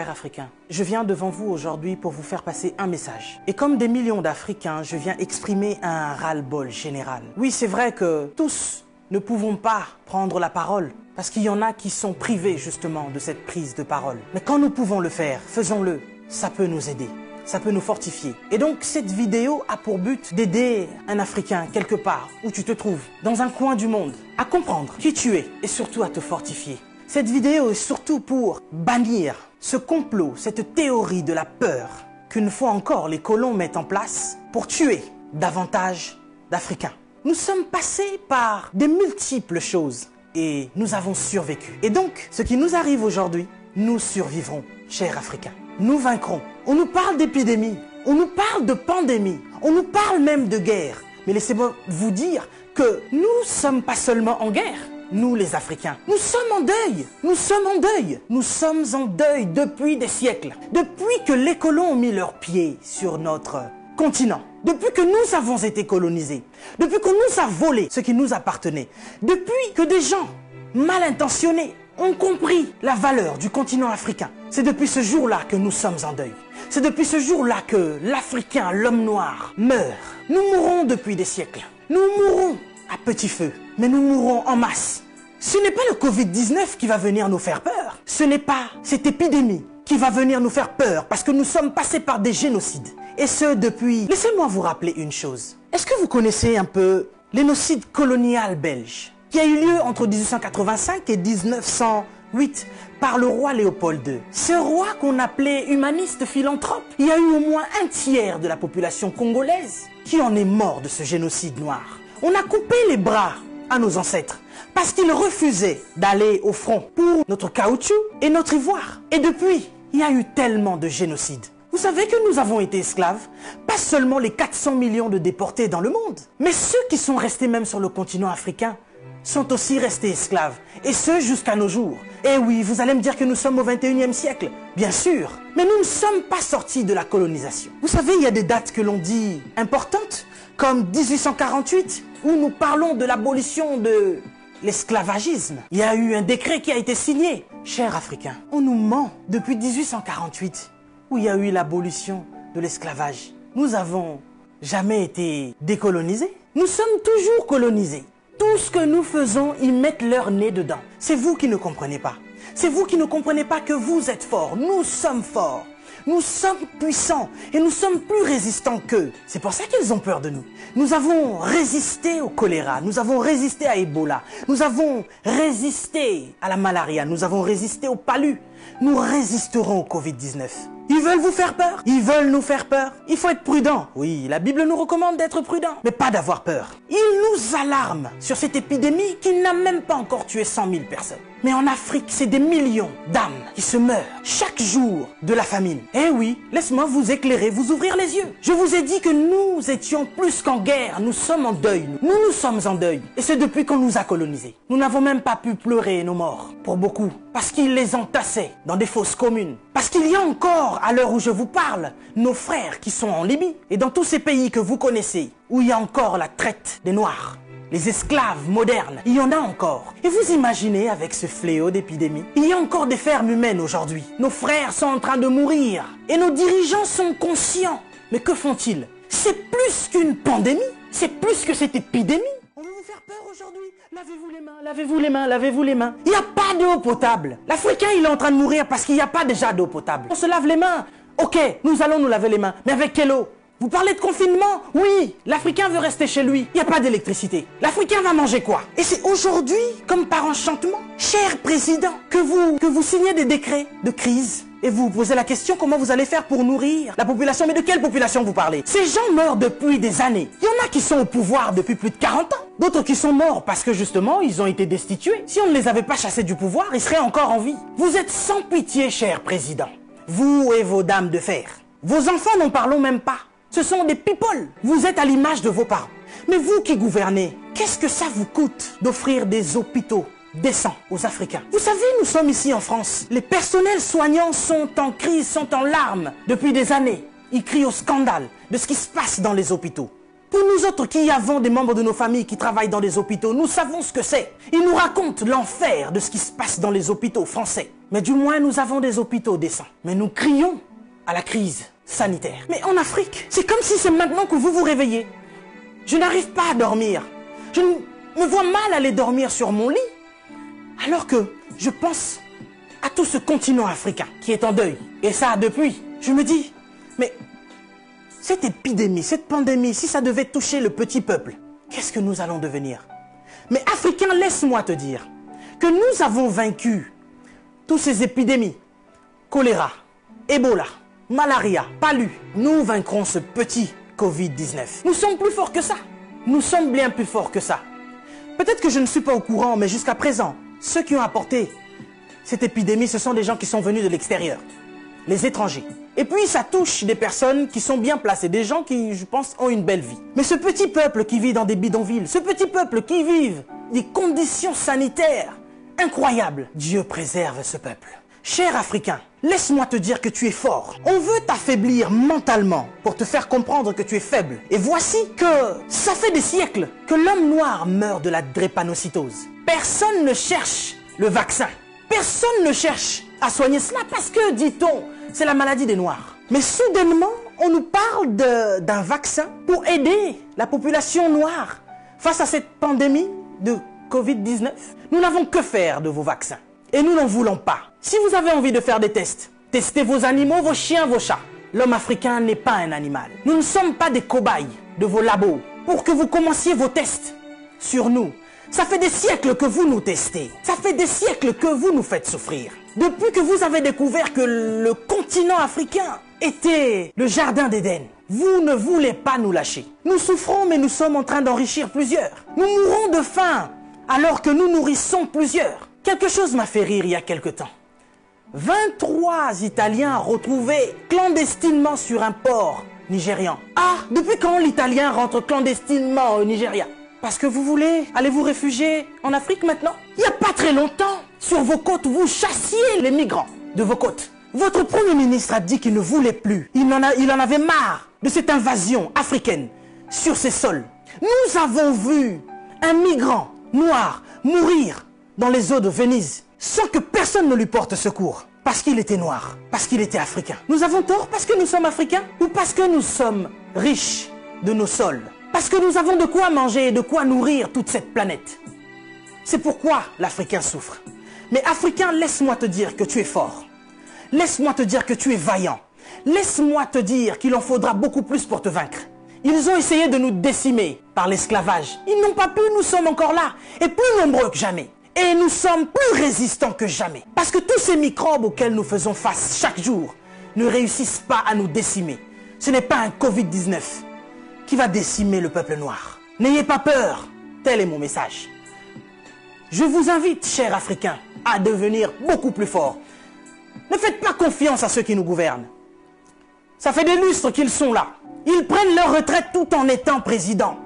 Frères africains, je viens devant vous aujourd'hui pour vous faire passer un message. Et comme des millions d'Africains, je viens exprimer un ras-le-bol général. Oui, c'est vrai que tous ne pouvons pas prendre la parole, parce qu'il y en a qui sont privés justement de cette prise de parole. Mais quand nous pouvons le faire, faisons-le. Ça peut nous aider, ça peut nous fortifier. Et donc cette vidéo a pour but d'aider un Africain quelque part où tu te trouves, dans un coin du monde, à comprendre qui tu es et surtout à te fortifier. Cette vidéo est surtout pour bannir ce complot, cette théorie de la peur qu'une fois encore les colons mettent en place pour tuer davantage d'Africains. Nous sommes passés par de multiples choses et nous avons survécu. Et donc, ce qui nous arrive aujourd'hui, nous survivrons, chers Africains. Nous vaincrons. On nous parle d'épidémie, on nous parle de pandémie, on nous parle même de guerre. Mais laissez-moi vous dire que nous ne sommes pas seulement en guerre. Nous les Africains, nous sommes en deuil, nous sommes en deuil, nous sommes en deuil depuis des siècles, depuis que les colons ont mis leurs pieds sur notre continent, depuis que nous avons été colonisés, depuis qu'on nous a volé ce qui nous appartenait, depuis que des gens mal intentionnés ont compris la valeur du continent africain. C'est depuis ce jour-là que nous sommes en deuil. C'est depuis ce jour-là que l'Africain, l'homme noir, meurt. Nous mourons depuis des siècles. Nous mourons à petit feu, mais nous mourrons en masse. Ce n'est pas le Covid-19 qui va venir nous faire peur. Ce n'est pas cette épidémie qui va venir nous faire peur parce que nous sommes passés par des génocides. Et ce depuis... Laissez-moi vous rappeler une chose. Est-ce que vous connaissez un peu l'énocide colonial belge qui a eu lieu entre 1885 et 1908 par le roi Léopold II. Ce roi qu'on appelait humaniste philanthrope, il y a eu au moins un tiers de la population congolaise qui en est mort de ce génocide noir. On a coupé les bras à nos ancêtres parce qu'ils refusaient d'aller au front pour notre caoutchouc et notre ivoire. Et depuis, il y a eu tellement de génocides. Vous savez que nous avons été esclaves, pas seulement les 400 millions de déportés dans le monde, mais ceux qui sont restés même sur le continent africain sont aussi restés esclaves, et ce jusqu'à nos jours. Et oui, vous allez me dire que nous sommes au 21e siècle, bien sûr, mais nous ne sommes pas sortis de la colonisation. Vous savez, il y a des dates que l'on dit importantes, comme 1848, où nous parlons de l'abolition de l'esclavagisme. Il y a eu un décret qui a été signé. Chers Africains, on nous ment depuis 1848, où il y a eu l'abolition de l'esclavage. Nous avons jamais été décolonisés. Nous sommes toujours colonisés. Tout ce que nous faisons, ils mettent leur nez dedans. C'est vous qui ne comprenez pas. C'est vous qui ne comprenez pas que vous êtes forts. Nous sommes forts. Nous sommes puissants et nous sommes plus résistants qu'eux. C'est pour ça qu'ils ont peur de nous. Nous avons résisté au choléra, nous avons résisté à Ebola, nous avons résisté à la malaria, nous avons résisté au palu. Nous résisterons au Covid-19. Ils veulent vous faire peur. Ils veulent nous faire peur. Il faut être prudent. Oui, la Bible nous recommande d'être prudent, mais pas d'avoir peur. Ils nous alarment sur cette épidémie qui n'a même pas encore tué 100 000 personnes. Mais en Afrique, c'est des millions d'âmes qui se meurent chaque jour de la famine. Eh oui, laisse-moi vous éclairer, vous ouvrir les yeux. Je vous ai dit que nous étions plus qu'en guerre. Nous sommes en deuil. Nous sommes en deuil. Et c'est depuis qu'on nous a colonisés. Nous n'avons même pas pu pleurer nos morts, pour beaucoup, parce qu'ils les entassaient dans des fosses communes. Parce qu'il y a encore, à l'heure où je vous parle, nos frères qui sont en Libye et dans tous ces pays que vous connaissez, où il y a encore la traite des Noirs. Les esclaves modernes, il y en a encore. Et vous imaginez avec ce fléau d'épidémie, il y a encore des fermes humaines aujourd'hui. Nos frères sont en train de mourir et nos dirigeants sont conscients. Mais que font-ils? C'est plus qu'une pandémie, c'est plus que cette épidémie. On veut vous faire peur aujourd'hui. Lavez-vous les mains, lavez-vous les mains, lavez-vous les mains. Il n'y a pas d'eau potable. L'Africain, il est en train de mourir parce qu'il n'y a pas déjà d'eau potable. On se lave les mains. Ok, nous allons nous laver les mains. Mais avec quelle eau? Vous parlez de confinement? Oui, l'Africain veut rester chez lui. Il n'y a pas d'électricité. L'Africain va manger quoi? Et c'est aujourd'hui, comme par enchantement, cher président, que vous signez des décrets de crise. Et vous vous posez la question, comment vous allez faire pour nourrir la population? Mais de quelle population vous parlez? Ces gens meurent depuis des années. Il y en a qui sont au pouvoir depuis plus de 40 ans. D'autres qui sont morts parce que justement, ils ont été destitués. Si on ne les avait pas chassés du pouvoir, ils seraient encore en vie. Vous êtes sans pitié, cher président. Vous et vos dames de fer. Vos enfants, n'en parlons même pas. Ce sont des people. Vous êtes à l'image de vos parents. Mais vous qui gouvernez, qu'est-ce que ça vous coûte d'offrir des hôpitaux décents aux Africains? Vous savez, nous sommes ici en France. Les personnels soignants sont en crise, sont en larmes depuis des années. Ils crient au scandale de ce qui se passe dans les hôpitaux. Pour nous autres qui avons des membres de nos familles qui travaillent dans les hôpitaux, nous savons ce que c'est. Ils nous racontent l'enfer de ce qui se passe dans les hôpitaux français. mais du moins nous avons des hôpitaux décents. Mais nous crions à la crise sanitaire. Mais en Afrique, c'est comme si c'est maintenant que vous vous réveillez. Je n'arrive pas à dormir. Je me vois mal aller dormir sur mon lit. Alors que je pense à tout ce continent africain qui est en deuil. Et ça depuis. Je me dis, mais cette épidémie, cette pandémie, si ça devait toucher le petit peuple, qu'est-ce que nous allons devenir? Mais Africains, laisse-moi te dire que nous avons vaincu toutes ces épidémies. Choléra, Ebola, malaria, palu. Nous vaincrons ce petit Covid-19. Nous sommes plus forts que ça. Nous sommes bien plus forts que ça. Peut-être que je ne suis pas au courant, mais jusqu'à présent, ceux qui ont apporté cette épidémie, ce sont des gens qui sont venus de l'extérieur. Les étrangers. Et puis ça touche des personnes qui sont bien placées, des gens qui, je pense, ont une belle vie. Mais ce petit peuple qui vit dans des bidonvilles, ce petit peuple qui vit des conditions sanitaires incroyables, Dieu préserve ce peuple. Cher Africain, laisse-moi te dire que tu es fort. On veut t'affaiblir mentalement pour te faire comprendre que tu es faible. Et voici que ça fait des siècles que l'homme noir meurt de la drépanocytose. Personne ne cherche le vaccin. Personne ne cherche à soigner cela parce que, dit-on, c'est la maladie des Noirs. Mais soudainement, on nous parle d'un vaccin pour aider la population noire face à cette pandémie de Covid-19. Nous n'avons que faire de vos vaccins. Et nous n'en voulons pas. Si vous avez envie de faire des tests, testez vos animaux, vos chiens, vos chats. L'homme africain n'est pas un animal. Nous ne sommes pas des cobayes de vos labos pour que vous commenciez vos tests sur nous. Ça fait des siècles que vous nous testez. Ça fait des siècles que vous nous faites souffrir. Depuis que vous avez découvert que le continent africain était le jardin d'Éden, vous ne voulez pas nous lâcher. Nous souffrons, mais nous sommes en train d'enrichir plusieurs. Nous mourrons de faim alors que nous nourrissons plusieurs. Quelque chose m'a fait rire il y a quelque temps. 23 Italiens retrouvés clandestinement sur un port nigérian. Ah, depuis quand l'Italien rentre clandestinement au Nigeria? Parce que vous voulez aller vous réfugier en Afrique maintenant? Il n'y a pas très longtemps, sur vos côtes, vous chassiez les migrants de vos côtes. Votre Premier ministre a dit qu'il ne voulait plus. Il en avait marre de cette invasion africaine sur ses sols. Nous avons vu un migrant noir mourir dans les eaux de Venise sans que personne ne lui porte secours. Parce qu'il était noir, parce qu'il était africain. Nous avons tort parce que nous sommes africains ou parce que nous sommes riches de nos sols? Parce que nous avons de quoi manger et de quoi nourrir toute cette planète. C'est pourquoi l'Africain souffre. Mais Africain, laisse-moi te dire que tu es fort. Laisse-moi te dire que tu es vaillant. Laisse-moi te dire qu'il en faudra beaucoup plus pour te vaincre. Ils ont essayé de nous décimer par l'esclavage. Ils n'ont pas pu, nous sommes encore là. Et plus nombreux que jamais. Et nous sommes plus résistants que jamais. Parce que tous ces microbes auxquels nous faisons face chaque jour ne réussissent pas à nous décimer. Ce n'est pas un Covid-19 qui va décimer le peuple noir. N'ayez pas peur, tel est mon message. Je vous invite, chers Africains, à devenir beaucoup plus forts. Ne faites pas confiance à ceux qui nous gouvernent. Ça fait des lustres qu'ils sont là. Ils prennent leur retraite tout en étant présidents.